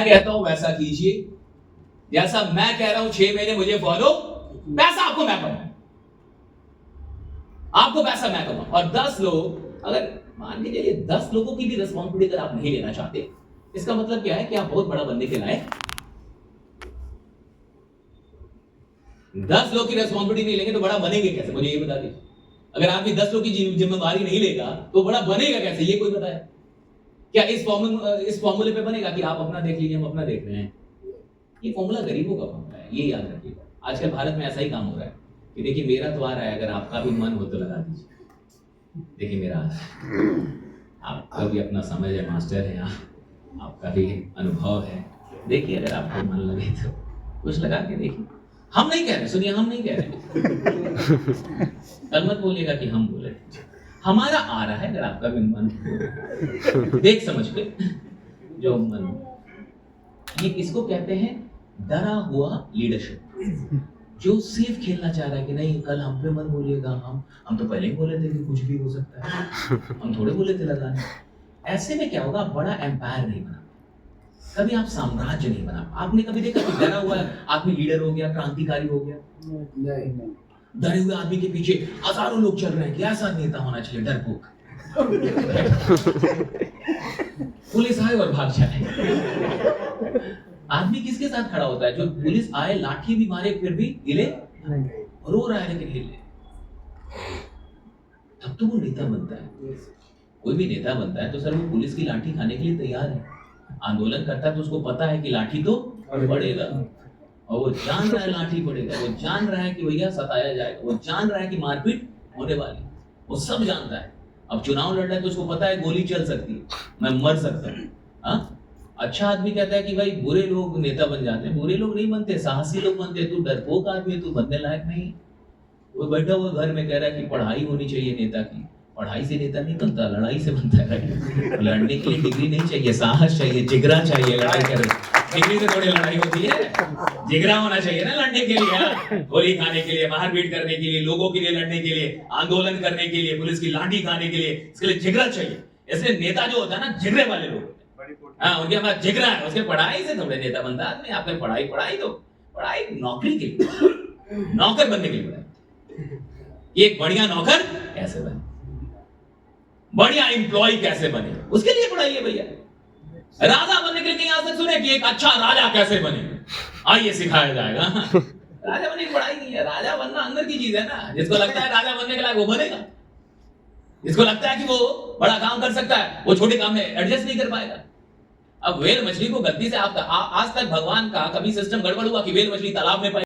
मैं कहता हूं वैसा कीजिए, जैसा मैं कह रहा हूं 6 महीने मुझे फॉलो, पैसा आपको मैं कमाऊं, आपको पैसा मैं कमाऊं। और 10 लोग, अगर मान लीजिए ये 10 लोगों की भी रिस्पॉन्सिबिलिटी अगर आप नहीं लेना चाहते, इसका मतलब क्या है कि आप बहुत बड़ा बनने के लायक। 10 लोग की रिस्पॉन्सिबिलिटी नहीं लेंगे तो बड़ा बनेंगे कैसे, मुझे ये बता दीजिए। अगर आदमी 10 लोग की जिम्मेदारी नहीं लेगा तो बड़ा बनेगा कैसे, ये कोई बताए। क्या इस फॉर्मूले पे बनेगा कि आप अपना देख लीजिए हम अपना देख रहे हैं? ये फॉर्मूला गरीबों का फॉर्मूला है, ये याद रखिएगा। आजकल भारत में ऐसा ही काम हो रहा है कि देखिए मेरा तो आ रहा है, अगर आपका भी मन हो तो लगा दीजिए। देखिए मेरा आ रहा है, आपका भी अपना समझ है, मास्टर है आप, आपका भी अनुभव है, देखिए अगर आपको मन लगे तो कुछ लगा के देखिए। हम नहीं कह रहे, सुनिए हम नहीं कह रहे, कल मत बोलिएगा कि हम बोले, हमारा आ रहा है। अगर आपका भी मन हो देख समझ के जो मन, ये किसको कहते हैं? डरा हुआ लीडरशिप, जो सेफ खेलना चाह रहा है कि नहीं कल हम पे मत बोलिएगा, हम तो पहले ही बोले थे कि कुछ भी हो सकता है, हम थोड़े बोले थे लगाने। ऐसे में क्या होगा, बड़ा एम्पायर नहीं बना, कभी आप साम्राज्य नहीं बना। आपने कभी देखा कि डरा हुआ आदमी लीडर हो गया, क्रांतिकारी हो गया? नहीं। डरे हुए आदमी के पीछे हजारों लोग चल रहे हैं कि ऐसा नेता होना चाहिए, डरपोक। पुलिस आए और भाग जाए। आदमी किसके साथ खड़ा होता है? जो पुलिस आए, लाठी भी मारे, फिर भी हिले, रो रहा है लेकिन हिले, तब तो वो नेता बनता है। कोई भी नेता बनता है तो सर वो पुलिस की लाठी खाने के लिए तैयार है, आंदोलन करता है तो उसको पता है कि लाठी तो पड़ेगा, और वो जान रहा है लाठी पड़ेगा, वो जान रहा है कि भैया सताया जाएगा, वो जान रहा है कि मारपीट होने वाली, वो सब जानता है। अब चुनाव लड़ रहा है तो उसको पता है गोली चल सकती है, मैं मर सकता हूँ। हाँ, अच्छा आदमी कहता है कि भाई बुरे लोग नेता बन जाते हैं, बुरे लोग नहीं बनते, साहसी लोग बनते। तू डरपोक आदमी है, तू बनने लायक नहीं। वो बैठा हुआ घर में कह रहा है कि पढ़ाई होनी चाहिए नेता की, पढ़ाई से नेता नहीं बनता, लड़ाई से बनता है। लड़ने के लिए डिग्री नहीं चाहिए, साहस चाहिए, जिगरा चाहिए लड़ाई करने। डिग्री से थोड़ी लड़ाई होती है, जिगरा होना चाहिए ना लड़ने के लिए, गोली खाने के लिए, मारपीट करने के लिए, लोगों के लिए लड़ने के लिए, आंदोलन करने के लिए, पुलिस की लाठी खाने के लिए, इसके लिए जिगरा चाहिए। इसलिए नेता जो होता है ना, जिगरे वाले लोग, हाँ उनके पास जिगरा है, उसके पढ़ाई से थोड़े नेता बनता है आदमी। आपने पढ़ाई तो पढ़ाई नौकरी के लिए, नौकर बनने के लिए पढ़ाई। एक बढ़िया नौकर कैसे बने, बढ़िया एम्प्लॉय कैसे बने, उसके लिए पढ़ाई है भैया। राजा बनने के लिए कहीं आज तक सुने कि एक अच्छा राजा कैसे बने? आइए सिखाया जाएगा। राजा बनने की पढ़ाई नहीं है, राजा बनना अंदर की चीज है ना। जिसको लगता है राजा बनने के लायक वो बनेगा, जिसको लगता है कि वो बड़ा काम कर सकता है वो छोटे काम में एडजस्ट नहीं कर पाएगा। अब वेल मछली को गलती से आप आज तक भगवान का कभी सिस्टम गड़बड़ हुआ कि वेल मछली तालाब में